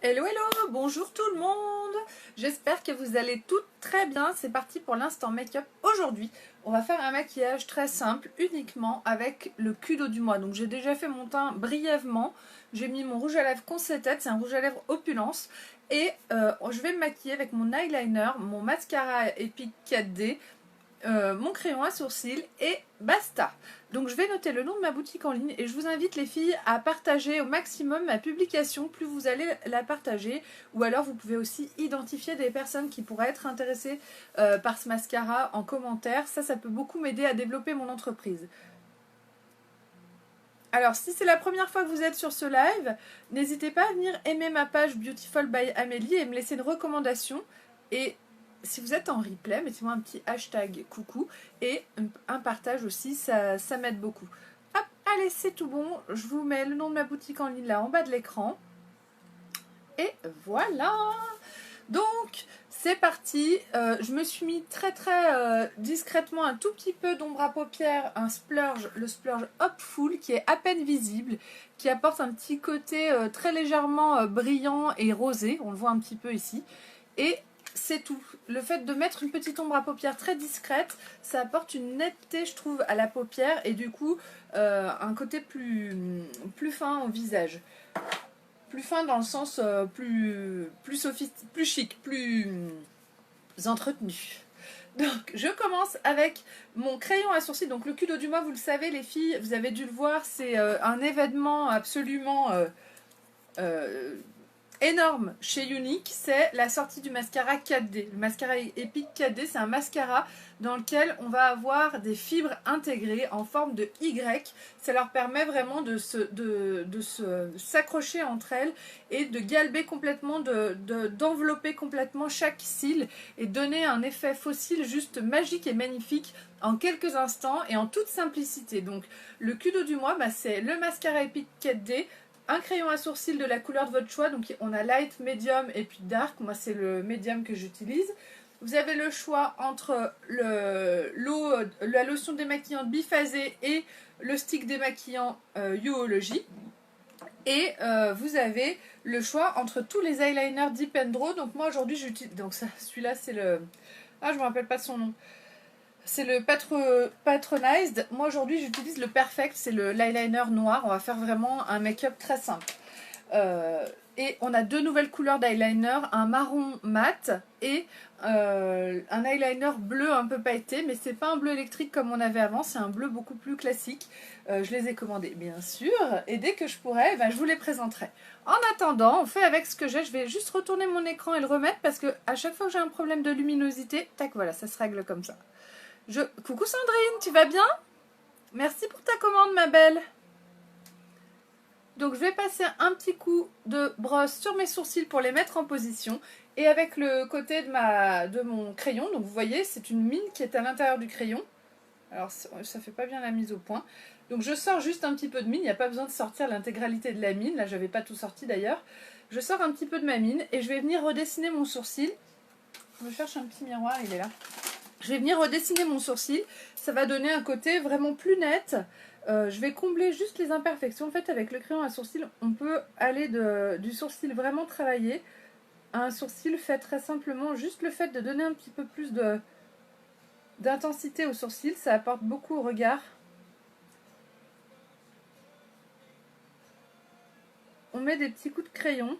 Hello hello, bonjour tout le monde. J'espère que vous allez toutes très bien. C'est parti pour l'instant make-up. Aujourd'hui, on va faire un maquillage très simple, uniquement avec le Kudo du mois. Donc j'ai déjà fait mon teint brièvement. J'ai mis mon rouge à lèvres Conceated, c'est un rouge à lèvres Opulence. Et je vais me maquiller avec mon eyeliner, mon mascara Epic 4D, mon crayon à sourcils et basta. Donc je vais noter le nom de ma boutique en ligne et je vous invite les filles à partager au maximum ma publication, plus vous allez la partager, ou alors vous pouvez aussi identifier des personnes qui pourraient être intéressées par ce mascara en commentaire. Ça peut beaucoup m'aider à développer mon entreprise. Alors si c'est la première fois que vous êtes sur ce live, n'hésitez pas à venir aimer ma page Beautiful by Amélie et me laisser une recommandation. Et si vous êtes en replay, mettez-moi un petit hashtag coucou et un partage aussi, ça m'aide beaucoup. Hop, allez, c'est tout bon. Je vous mets le nom de ma boutique en ligne là en bas de l'écran. Et voilà. Donc, c'est parti. Je me suis mis très discrètement un tout petit peu d'ombre à paupières, un splurge, le splurge Hopeful qui est à peine visible, qui apporte un petit côté très légèrement brillant et rosé. On le voit un petit peu ici. Et c'est tout. Le fait de mettre une petite ombre à paupières très discrète, ça apporte une netteté, je trouve, à la paupière et du coup, un côté plus fin au visage. Plus fin dans le sens plus sophistiqué, plus chic, plus entretenu. Donc, je commence avec mon crayon à sourcils. Donc, le Kudo du mois, vous le savez, les filles, vous avez dû le voir, c'est un événement absolument énorme chez Younique, c'est la sortie du mascara 4D. Le mascara Epic 4D, c'est un mascara dans lequel on va avoir des fibres intégrées en forme de Y. Ça leur permet vraiment de s'accrocher entre elles et de galber complètement, d'envelopper complètement chaque cil et donner un effet faux cils juste magique et magnifique en quelques instants et en toute simplicité. Donc le Kudo du mois, c'est le mascara Epic 4D, un crayon à sourcils de la couleur de votre choix. Donc on a light, medium et puis dark. Moi c'est le medium que j'utilise. Vous avez le choix entre la lotion démaquillante biphasée et le stick démaquillant Youology. Et vous avez le choix entre tous les eyeliners Deep and Draw. Donc moi aujourd'hui j'utilise, donc celui-là c'est le, je me rappelle pas de son nom. C'est le Patronized. Moi aujourd'hui j'utilise le Perfect, c'est l'eyeliner noir. On va faire vraiment un make-up très simple. Et on a deux nouvelles couleurs d'eyeliner, un marron mat et un eyeliner bleu un peu pailleté, mais c'est pas un bleu électrique comme on avait avant, c'est un bleu beaucoup plus classique. Je les ai commandés bien sûr, et dès que je pourrai, je vous les présenterai. En attendant, on fait avec ce que j'ai. Je vais juste retourner mon écran et le remettre parce que à chaque fois que j'ai un problème de luminosité, tac, voilà, ça se règle comme ça. Coucou Sandrine, tu vas bien? Merci pour ta commande ma belle. Donc je vais passer un petit coup de brosse sur mes sourcils pour les mettre en position. Et avec le côté de mon crayon, donc vous voyez c'est une mine qui est à l'intérieur du crayon. Alors ça fait pas bien la mise au point. Donc je sors juste un petit peu de mine, il n'y a pas besoin de sortir l'intégralité de la mine. Là j'avais pas tout sorti d'ailleurs. Je sors un petit peu de ma mine et je vais venir redessiner mon sourcil. Je cherche un petit miroir, il est là. Je vais venir redessiner mon sourcil, ça va donner un côté vraiment plus net. Je vais combler juste les imperfections. En fait, avec le crayon à sourcil, on peut aller du sourcil vraiment travaillé à un sourcil fait très simplement. Juste le fait de donner un petit peu plus d'intensité au sourcil, ça apporte beaucoup au regard. On met des petits coups de crayon.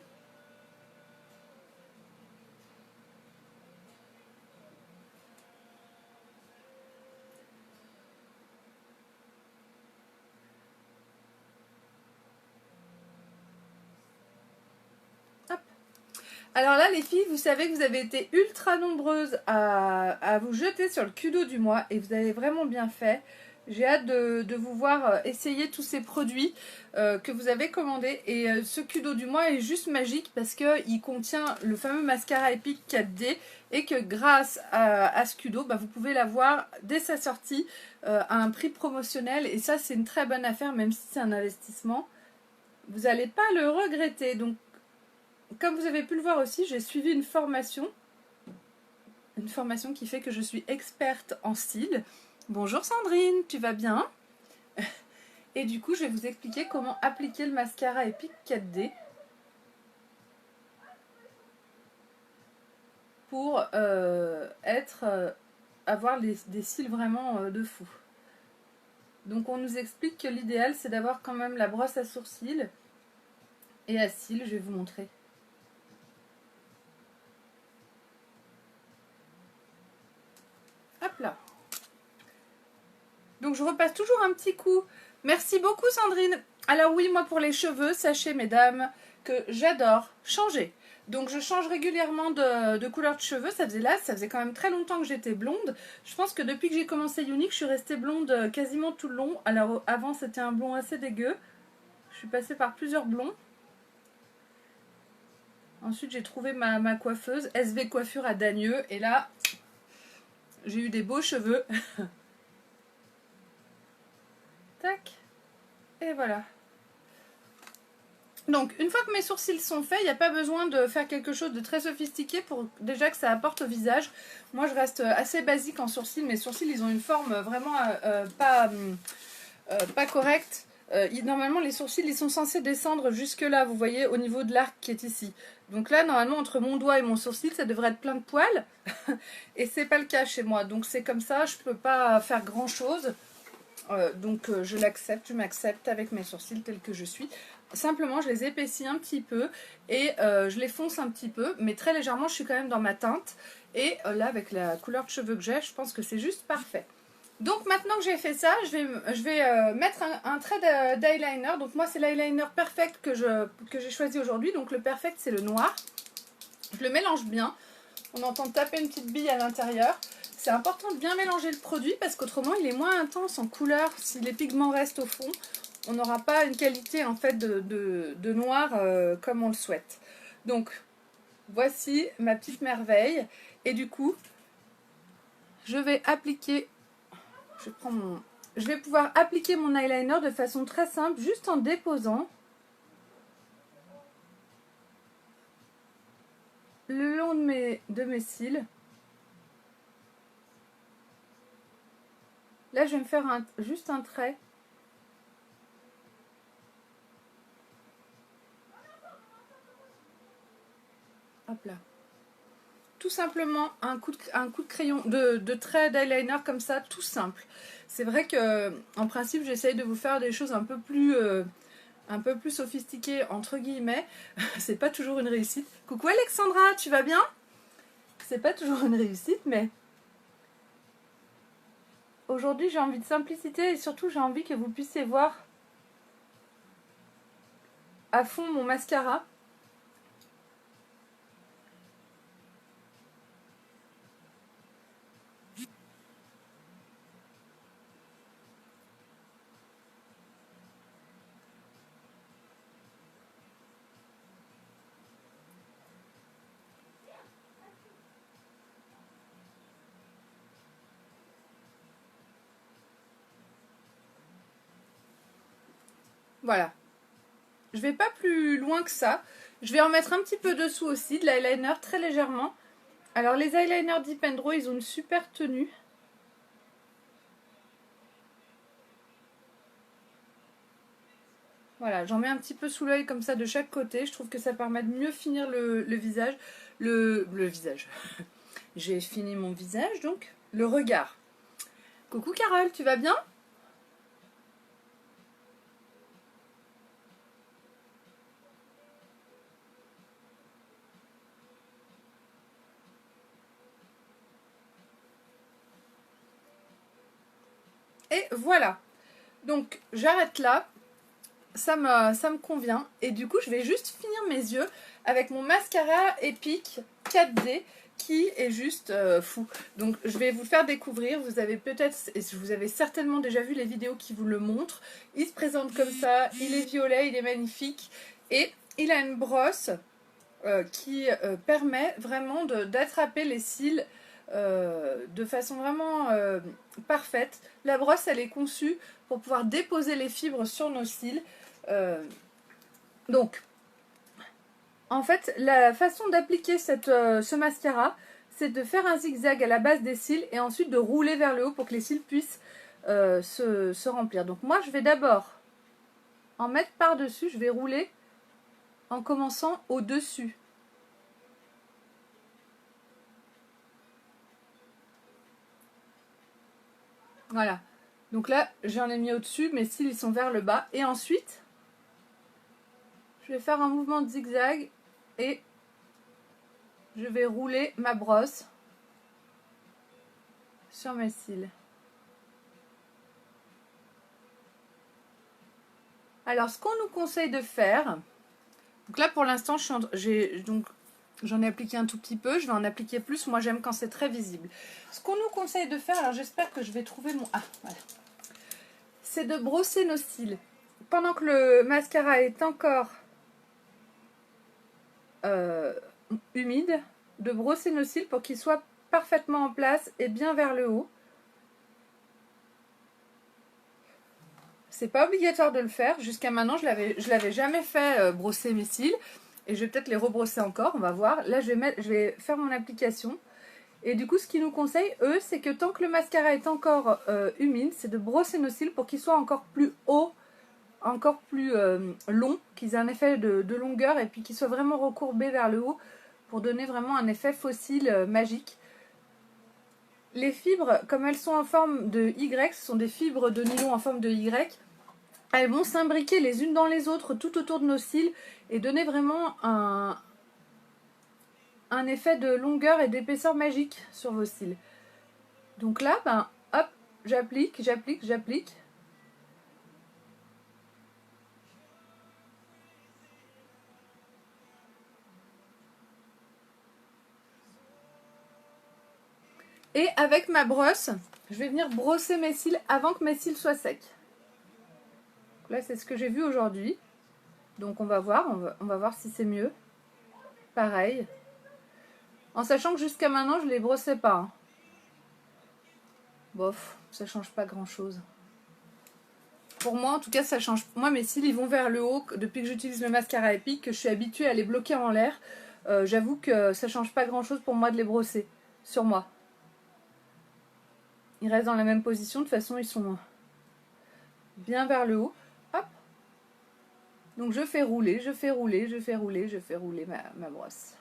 Alors là les filles, vous savez que vous avez été ultra nombreuses à vous jeter sur le Kudo du mois et vous avez vraiment bien fait. J'ai hâte de vous voir essayer tous ces produits que vous avez commandés. Et ce Kudo du mois est juste magique parce qu'il contient le fameux mascara Epic 4D et que grâce à ce Kudo, vous pouvez l'avoir dès sa sortie à un prix promotionnel. Et ça c'est une très bonne affaire même si c'est un investissement. Vous n'allez pas le regretter. Donc comme vous avez pu le voir aussi, j'ai suivi une formation qui fait que je suis experte en style. Bonjour Sandrine, tu vas bien? Et du coup, je vais vous expliquer comment appliquer le mascara Epic 4D pour avoir des cils vraiment de fou. Donc on nous explique que l'idéal c'est d'avoir quand même la brosse à sourcils et à cils, je vais vous montrer. Hop là. Donc je repasse toujours un petit coup. Merci beaucoup Sandrine. Alors oui, moi pour les cheveux, sachez mesdames que j'adore changer. Donc je change régulièrement de couleur de cheveux. Ça faisait quand même très longtemps que j'étais blonde. Je pense que depuis que j'ai commencé Younique, je suis restée blonde quasiment tout le long. Alors avant c'était un blond assez dégueu. Je suis passée par plusieurs blonds. Ensuite j'ai trouvé ma coiffeuse, SV Coiffure à Dagneux. Et là, j'ai eu des beaux cheveux. Tac. Et voilà. Donc, une fois que mes sourcils sont faits, il n'y a pas besoin de faire quelque chose de très sophistiqué pour déjà que ça apporte au visage. Moi, je reste assez basique en sourcils. Mes sourcils, ils ont une forme vraiment pas correcte. Normalement, les sourcils, ils sont censés descendre jusque là, vous voyez, au niveau de l'arc qui est ici. Donc là, normalement, entre mon doigt et mon sourcil, ça devrait être plein de poils. Et c'est pas le cas chez moi. Donc c'est comme ça, je peux pas faire grand-chose. Je l'accepte, je m'accepte avec mes sourcils tels que je suis. Simplement je les épaissis un petit peu et je les fonce un petit peu, mais très légèrement. Je suis quand même dans ma teinte et là avec la couleur de cheveux que j'ai, je pense que c'est juste parfait. Donc maintenant que j'ai fait ça, je vais mettre un trait d'eyeliner. Donc moi c'est l'eyeliner Perfect que j'ai choisi aujourd'hui. Donc le Perfect c'est le noir. Je le mélange bien. On entend taper une petite bille à l'intérieur. C'est important de bien mélanger le produit parce qu'autrement il est moins intense en couleur. Si les pigments restent au fond, on n'aura pas une qualité en fait de noir comme on le souhaite. Donc voici ma petite merveille. Et du coup, je vais appliquer, je vais pouvoir appliquer mon eyeliner de façon très simple, juste en déposant le long de mes cils. Là, je vais me faire juste un trait. Hop là. Tout simplement un coup de crayon, de trait d'eyeliner comme ça, tout simple. C'est vrai que en principe, j'essaye de vous faire des choses un peu plus sophistiquées, entre guillemets. C'est pas toujours une réussite. Coucou Alexandra, tu vas bien? C'est pas toujours une réussite, mais aujourd'hui, j'ai envie de simplicité et surtout, j'ai envie que vous puissiez voir à fond mon mascara. Voilà. Je vais pas plus loin que ça. Je vais en mettre un petit peu dessous aussi, de l'eyeliner très légèrement. Alors les eyeliners Dip & Draw, ils ont une super tenue. Voilà, j'en mets un petit peu sous l'œil comme ça de chaque côté. Je trouve que ça permet de mieux finir le visage. Le visage. J'ai fini mon visage, donc le regard. Coucou Carole, tu vas bien? Et voilà. Donc j'arrête là. Ça me convient. Et du coup, je vais juste finir mes yeux avec mon mascara Epic 4D qui est juste fou. Donc, je vais vous le faire découvrir. Vous avez peut-être, et vous avez certainement déjà vu les vidéos qui vous le montrent. Il se présente comme ça. Il est violet, il est magnifique. Et il a une brosse qui permet vraiment d'attraper les cils de façon vraiment parfaite. La brosse, elle est conçue pour pouvoir déposer les fibres sur nos cils. Donc, en fait, la façon d'appliquer ce mascara, c'est de faire un zigzag à la base des cils et ensuite de rouler vers le haut pour que les cils puissent se remplir. Donc moi, je vais d'abord en mettre par-dessus, je vais rouler en commençant au-dessus. Voilà. Donc là, j'en ai mis au-dessus, mes cils ils sont vers le bas. Et ensuite, je vais faire un mouvement de zigzag et je vais rouler ma brosse sur mes cils. Alors, ce qu'on nous conseille de faire, donc là pour l'instant, j'en ai appliqué un tout petit peu, je vais en appliquer plus. Moi, j'aime quand c'est très visible. Ce qu'on nous conseille de faire, alors j'espère que je vais trouver mon... Ah, voilà. C'est de brosser nos cils. Pendant que le mascara est encore humide, de brosser nos cils pour qu'ils soient parfaitement en place et bien vers le haut. C'est pas obligatoire de le faire. Jusqu'à maintenant, je l'avais jamais fait brosser mes cils. Et je vais peut-être les rebrosser encore, on va voir. Là, je vais faire mon application. Et du coup, ce qu'ils nous conseillent, eux, c'est que tant que le mascara est encore humide, c'est de brosser nos cils pour qu'ils soient encore plus hauts, encore plus longs, qu'ils aient un effet de longueur et puis qu'ils soient vraiment recourbés vers le haut pour donner vraiment un effet faux cils magique. Les fibres, comme elles sont en forme de Y, ce sont des fibres de nylon en forme de Y, elles vont s'imbriquer les unes dans les autres tout autour de nos cils et donner vraiment un effet de longueur et d'épaisseur magique sur vos cils. Donc là, ben, hop, j'applique. Et avec ma brosse, je vais venir brosser mes cils avant que mes cils soient secs. Là, c'est ce que j'ai vu aujourd'hui. Donc on va voir, on va voir si c'est mieux. Pareil. En sachant que jusqu'à maintenant, je ne les brossais pas. Hein. Bof, ça change pas grand-chose. Pour moi, en tout cas, ça change. Moi, mes cils, ils vont vers le haut. Depuis que j'utilise le mascara Epic, que je suis habituée à les bloquer en l'air, j'avoue que ça change pas grand-chose pour moi de les brosser sur moi. Ils restent dans la même position. De toute façon, ils sont bien vers le haut. Hop. Donc, je fais rouler ma brosse.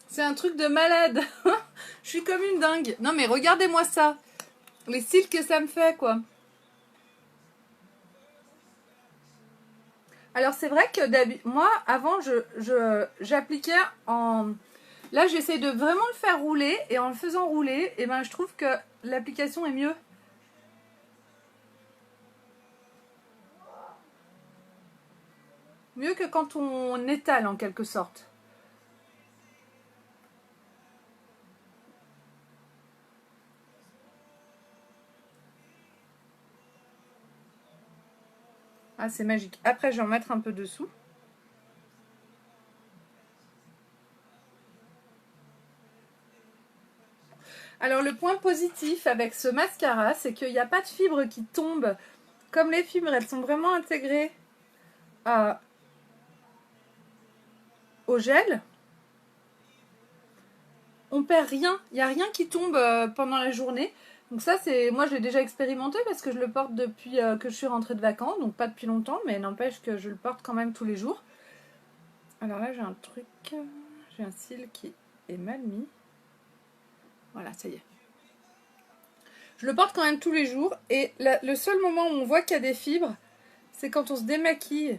C'est un truc de malade. Je suis comme une dingue. Non, mais regardez-moi ça. Les cils que ça me fait, quoi. Alors, c'est vrai que moi, avant, j'appliquais en... Là, j'essaie de vraiment le faire rouler. Et en le faisant rouler, eh ben, je trouve que l'application est mieux. Mieux que quand on étale, en quelque sorte. Ah, c'est magique. Après, je vais en mettre un peu dessous. Alors, le point positif avec ce mascara, c'est qu'il n'y a pas de fibres qui tombent. Comme les fibres, elles sont vraiment intégrées au gel. On perd rien. Il n'y a rien qui tombe pendant la journée. Donc ça, moi je l'ai déjà expérimenté parce que je le porte depuis que je suis rentrée de vacances. Donc pas depuis longtemps, mais n'empêche que je le porte quand même tous les jours. Alors là, j'ai un truc. J'ai un cil qui est mal mis. Voilà, ça y est. Je le porte quand même tous les jours. Et le seul moment où on voit qu'il y a des fibres, c'est quand on se démaquille.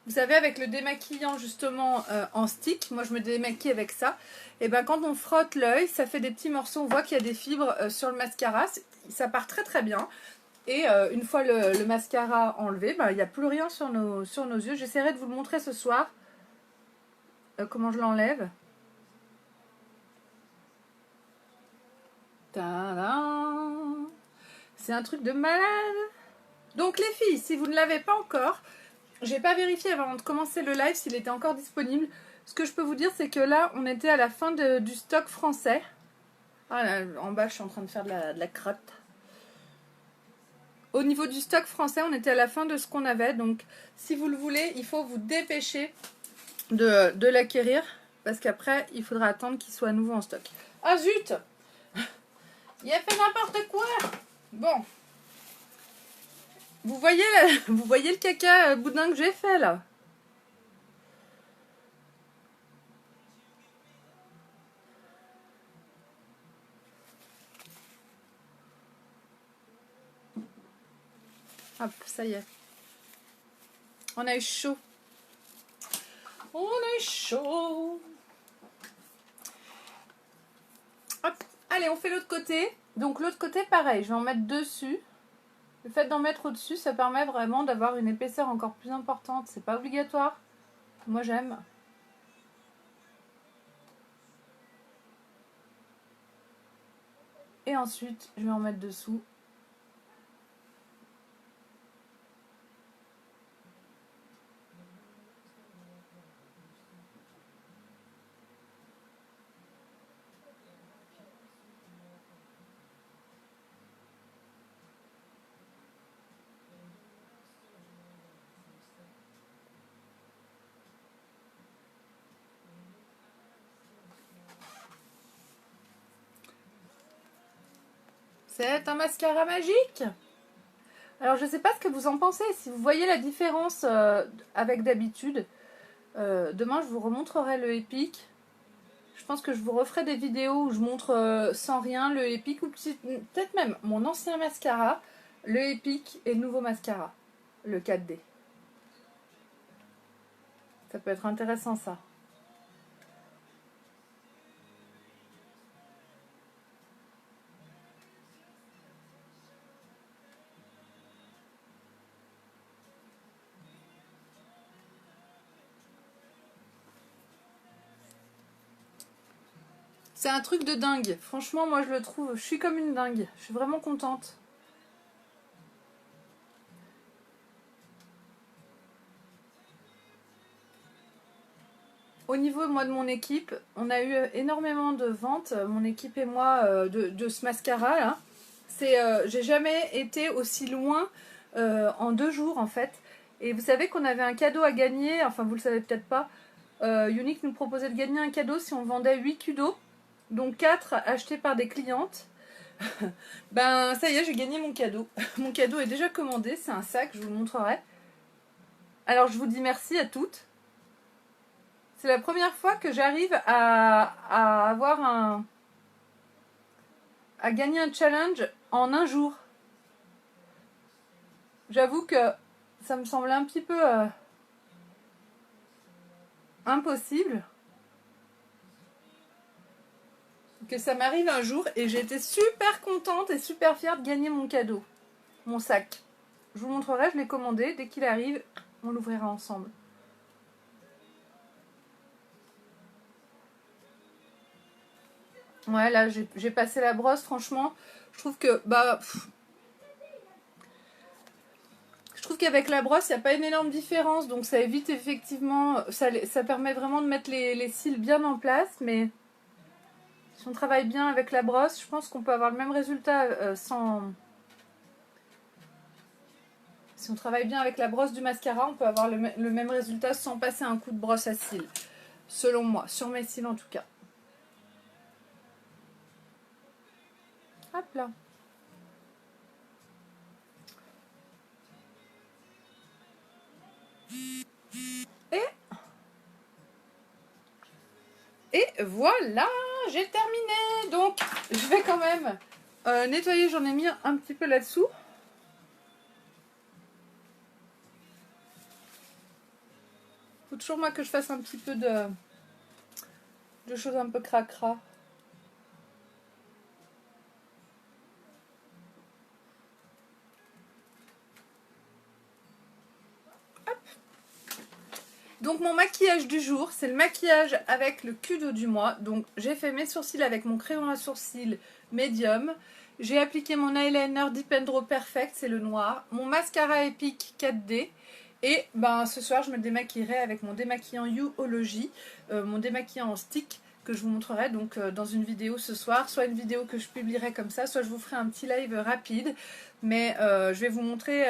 Vous savez, avec le démaquillant justement en stick, moi je me démaquille avec ça. Et ben quand on frotte l'œil, ça fait des petits morceaux. On voit qu'il y a des fibres sur le mascara. Ça part très très bien. Et une fois le mascara enlevé, ben, il n'y a plus rien sur nos yeux. J'essaierai de vous le montrer ce soir. Comment je l'enlève. Tadam! C'est un truc de malade. Donc les filles, si vous ne l'avez pas encore, j'ai pas vérifié avant de commencer le live s'il était encore disponible. Ce que je peux vous dire, c'est que là, on était à la fin du stock français. Ah là, en bas, je suis en train de faire de la crotte. Au niveau du stock français, on était à la fin de ce qu'on avait. Donc, si vous le voulez, il faut vous dépêcher de l'acquérir. Parce qu'après, il faudra attendre qu'il soit à nouveau en stock. Ah zut! Il a fait n'importe quoi! Bon. Vous voyez, vous voyez le caca boudin que j'ai fait là? Hop, ça y est. On a eu chaud. On a eu chaud. Hop, allez, on fait l'autre côté. Donc l'autre côté, pareil, je vais en mettre dessus. Le fait d'en mettre au-dessus, ça permet vraiment d'avoir une épaisseur encore plus importante. C'est pas obligatoire. Moi, j'aime. Et ensuite, je vais en mettre dessous. C'est un mascara magique. Alors, je ne sais pas ce que vous en pensez. Si vous voyez la différence avec d'habitude, demain, je vous remontrerai le Epic. Je pense que je vous referai des vidéos où je montre sans rien le Epic ou peut-être même mon ancien mascara, le Epic et le nouveau mascara, le 4D. Ça peut être intéressant ça. C'est un truc de dingue. Franchement, moi je le trouve, je suis comme une dingue. Je suis vraiment contente. Au niveau, moi, de mon équipe, on a eu énormément de ventes, mon équipe et moi, de ce mascara là. J'ai jamais été aussi loin en 2 jours en fait. Et vous savez qu'on avait un cadeau à gagner, enfin vous le savez peut-être pas. Unique nous proposait de gagner un cadeau si on vendait 8 kudos, donc 4 achetés par des clientes. Ben ça y est, j'ai gagné mon cadeau. Mon cadeau est déjà commandé, c'est un sac, je vous le montrerai. Alors je vous dis merci à toutes. C'est la première fois que j'arrive à avoir à gagner un challenge en un jour. J'avoue que ça me semble un petit peu impossible que ça m'arrive un jour, et j'ai été super contente et super fière de gagner mon cadeau, mon sac. Je vous montrerai, je l'ai commandé, dès qu'il arrive, on l'ouvrira ensemble. Ouais, là j'ai passé la brosse, franchement, je trouve que je trouve qu'avec la brosse, il n'y a pas une énorme différence, donc ça évite effectivement, ça permet vraiment de mettre les cils bien en place, mais si on travaille bien avec la brosse, je pense qu'on peut avoir le même résultat sans... Si on travaille bien avec la brosse du mascara, on peut avoir le même résultat sans passer un coup de brosse à cils. Selon moi, sur mes cils en tout cas. Hop là. Et voilà, j'ai terminé. Donc, je vais quand même nettoyer. J'en ai mis un petit peu là-dessous. Faut toujours moi que je fasse un petit peu de choses un peu cracra. Donc mon maquillage du jour, c'est le maquillage avec le Kudo du mois. Donc j'ai fait mes sourcils avec mon crayon à sourcils médium. J'ai appliqué mon eyeliner Deep and Draw Perfect, c'est le noir. Mon mascara Epic 4D. Et ben ce soir je me démaquillerai avec mon démaquillant Youology, mon démaquillant en stick que je vous montrerai donc dans une vidéo ce soir, soit une vidéo que je publierai comme ça, soit je vous ferai un petit live rapide. Mais je vais vous montrer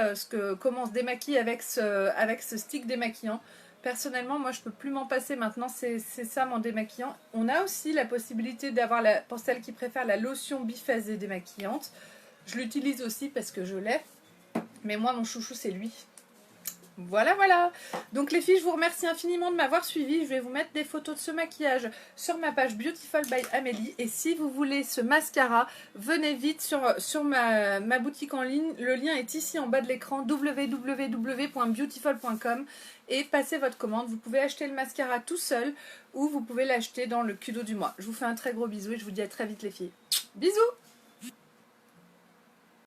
comment on se démaquille avec ce stick démaquillant. Personnellement, moi, je peux plus m'en passer maintenant, c'est ça mon démaquillant. On a aussi la possibilité d'avoir, pour celles qui préfèrent, la lotion biphasée démaquillante. Je l'utilise aussi parce que je l'ai. Mais moi, mon chouchou, c'est lui. Voilà, voilà. Donc les filles, je vous remercie infiniment de m'avoir suivi. Je vais vous mettre des photos de ce maquillage sur ma page Beautiful by Amélie. Et si vous voulez ce mascara, venez vite sur ma boutique en ligne. Le lien est ici en bas de l'écran, www.beautiful.com, et passez votre commande. Vous pouvez acheter le mascara tout seul ou vous pouvez l'acheter dans le Kudo du mois. Je vous fais un très gros bisou et je vous dis à très vite les filles. Bisous!